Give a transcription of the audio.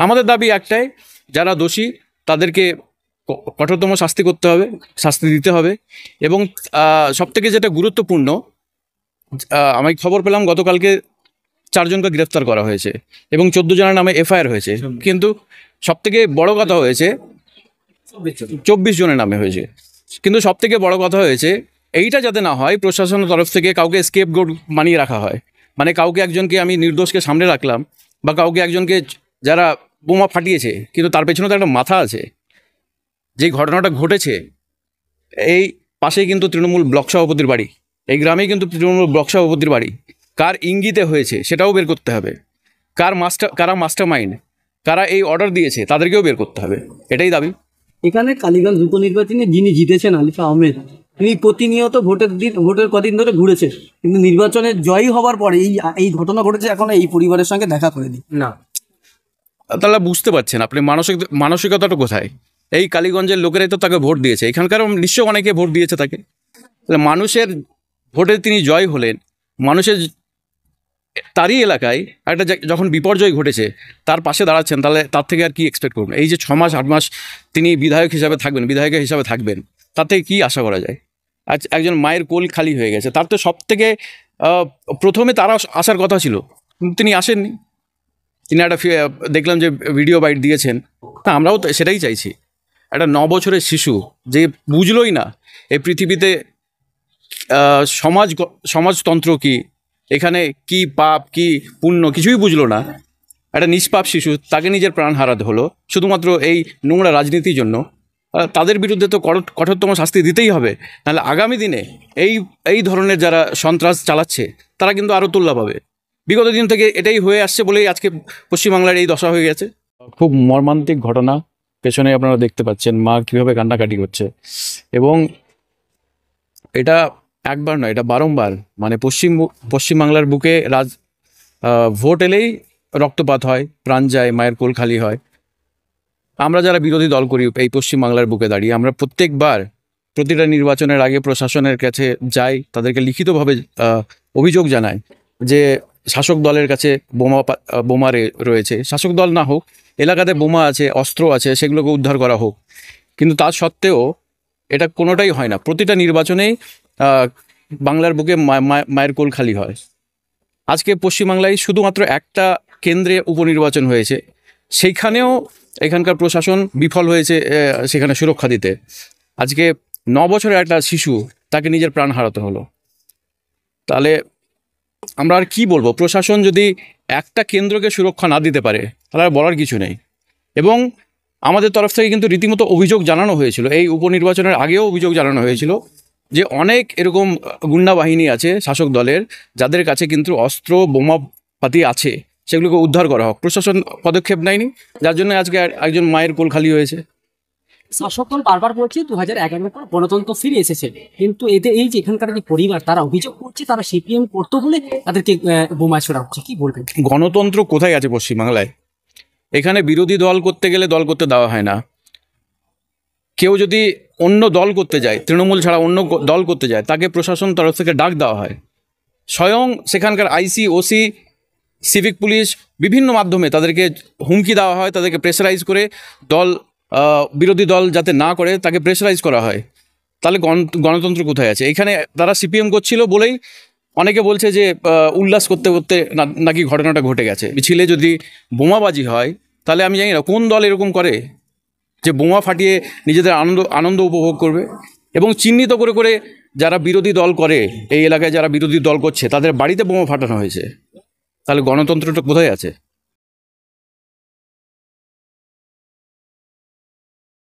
আমাদের দাবি একটাই, যারা দোষী তাদেরকে কঠোরতম শাস্তি করতে হবে, শাস্তি দিতে হবে। এবং সবথেকে যেটা গুরুত্বপূর্ণ, আমি খবর পেলাম গতকালকে 4 জনকে গ্রেফতার করা হয়েছে এবং 14 জনের নামে এফআইআর হয়েছে, কিন্তু সবথেকে বড় কথা হয়েছে 24 জনের নামে হয়েছে। কিন্তু সবথেকে বড় কথা হয়েছে এইটা যাতে না হয় প্রশাসনের তরফ থেকে কাউকে স্কেপগোট বানিয়ে রাখা হয়, মানে কাউকে একজনকে আমি নির্দোষকে সামনে রাখলাম, বা কাউকে একজনকে যারা বোমা ফাটিয়েছে কিন্তু তার পেছনে তো একটা মাথা আছে। যে ঘটনাটা ঘটেছে এই পাশেই কিন্তু তৃণমূল ব্লক সভাপতির বাড়ি, এই গ্রামেই কিন্তু তৃণমূল ব্লক সভাপতির বাড়ি। কার ইঙ্গিতে হয়েছে সেটাও বের করতে হবে, কারা মাস্টার মাইন্ড, কারা এই অর্ডার দিয়েছে তাদেরকেও বের করতে হবে, এটাই দাবি। এখানে কালীগঞ্জ উপনির্বাচনে যিনি জিতেছেন আলিফা আহমেদ, তিনি প্রতিনিয়ত ভোটের কদিন ধরে ঘুরেছে, কিন্তু নির্বাচনে জয়ী হবার পরে এই ঘটনা ঘটেছে, এখন এই পরিবারের সঙ্গে দেখা করেনি না। তাহলে বুঝতে পারছেন আপনি মানসিকতাটা কোথায়? এই কালীগঞ্জের লোকেরাই তো তাকে ভোট দিয়েছে, এখানকার নিশ্চয় অনেকে ভোট দিয়েছে তাকে। তাহলে মানুষের ভোটে তিনি জয় হলেন, মানুষের তারই এলাকায় একটা যখন বিপর্যয় ঘটেছে তার পাশে দাঁড়াচ্ছেন, তাহলে তার থেকে আর কি এক্সপেক্ট করবেন? এই যে 6 মাস 8 মাস তিনি বিধায়ক হিসাবে থাকবেন, তার থেকে কী আশা করা যায়? আজ একজন মায়ের কোল খালি হয়ে গেছে, তার তো সব থেকে প্রথমে তারা আসার কথা ছিল, কিন্তু তিনি আসেননি। তিনি একটা দেখলাম যে ভিডিও বাইট দিয়েছেন, তা আমরাও তো সেটাই চাইছি। একটা 9 বছরের শিশু যে বুঝলই না এই পৃথিবীতে সমাজতন্ত্র কি, এখানে কি পাপ কি পুণ্য কিছুই বুঝলো না, একটা নিষ্পাপ শিশু, তাকে নিজের প্রাণ হারাতে হলো শুধুমাত্র এই নোংরা রাজনীতির জন্য। তাদের বিরুদ্ধে তো কঠোরতম শাস্তি দিতেই হবে, নাহলে আগামী দিনে এই ধরনের যারা সন্ত্রাস চালাচ্ছে তারা কিন্তু আরও তোল্লা পাবে। বিগত দিন থেকে এটাই হয়ে আসছে বলেই আজকে পশ্চিমবাংলার এই দশা হয়ে গেছে। খুব মর্মান্তিক ঘটনা, পেছনে আপনারা দেখতে পাচ্ছেন মা কীভাবে কান্নাকাটি করছে। এবং এটা একবার নয়, এটা বারংবার, মানে পশ্চিমবাংলার বুকে ভোট এলেই রক্তপাত হয়, প্রাণ যায়, মায়ের কোল খালি হয়। আমরা যারা বিরোধী দল করি এই পশ্চিমবাংলার বুকে দাঁড়িয়ে, আমরা প্রত্যেকবার প্রতিটা নির্বাচনের আগে প্রশাসনের কাছে যাই, তাদেরকে লিখিতভাবে অভিযোগ জানাই যে শাসক দলের কাছে বোমা রয়েছে, শাসক দল না হোক, এলাকাতে বোমা আছে, অস্ত্র আছে, সেগুলোকে উদ্ধার করা হোক। কিন্তু তা সত্ত্বেও এটা কোনোটাই হয় না। প্রতিটা নির্বাচনেই বাংলার বুকে মায়ের কোল খালি হয়। আজকে পশ্চিমবাংলায় শুধুমাত্র একটা কেন্দ্রে উপনির্বাচন হয়েছে, সেইখানেও এখানকার প্রশাসন বিফল হয়েছে সেখানে সুরক্ষা দিতে। আজকে 9 বছরের একটা শিশু, তাকে নিজের প্রাণ হারাতে হলো। তাহলে আমরা আর কি বলবো? প্রশাসন যদি একটা কেন্দ্রকে সুরক্ষা না দিতে পারে তাহলে আর বলার কিছু নেই। এবং আমাদের তরফ থেকে কিন্তু রীতিমতো অভিযোগ জানানো হয়েছিল, এই উপনির্বাচনের আগেও অভিযোগ জানানো হয়েছিল যে অনেক এরকম গুন্ডা বাহিনী আছে শাসক দলের, যাদের কাছে কিন্তু অস্ত্র বোমাপাতি আছে, সেগুলোকে উদ্ধার করা হোক। প্রশাসন পদক্ষেপ নেয়নি, যার জন্য আজকে একজন মায়ের কোল খালি হয়েছে। শাসক দল বারবার বলছে 2011 পর গণতন্ত্র ফিরে এসেছে, কিন্তু এতে এই যে এখানকার যে পরিবার, তারা অভিযোগ করছে তারা সিপিএম করতো বলে তাদেরকে বোমা ছোড়া হচ্ছে। কি বলবেন? গণতন্ত্র কোথায় আছে পশ্চিমবাংলায়? এখানে বিরোধী দল করতে গেলে দল করতে দেওয়া হয় না। কেউ যদি অন্য দল করতে যায়, তৃণমূল ছাড়া অন্য দল করতে যায়, তাকে প্রশাসন তরফ থেকে ডাক দেওয়া হয়। স্বয়ং সেখানকার আইসি, ওসি, সিভিক পুলিশ বিভিন্ন মাধ্যমে তাদেরকে হুমকি দেওয়া হয়, তাদেরকে প্রেসারাইজ করে বিরোধী দল যাতে না করে তাকে প্রেসারাইজ করা হয়। তাহলে গণতন্ত্র কোথায় আছে? এখানে তারা সিপিএম করছিল বলেই অনেকে বলছে যে উল্লাস করতে করতে নাকি ঘটনাটা ঘটে গেছে। মিছিলে যদি বোমাবাজি হয় তাহলে আমি জানি না কোন দল এরকম করে যে বোমা ফাটিয়ে নিজেদের আনন্দ উপভোগ করবে। এবং চিহ্নিত করে করে যারা বিরোধী দল করে, এই এলাকায় যারা বিরোধী দল করছে তাদের বাড়িতে বোমা ফাটানো হয়েছে। তাহলে গণতন্ত্রটা কোথায় আছে?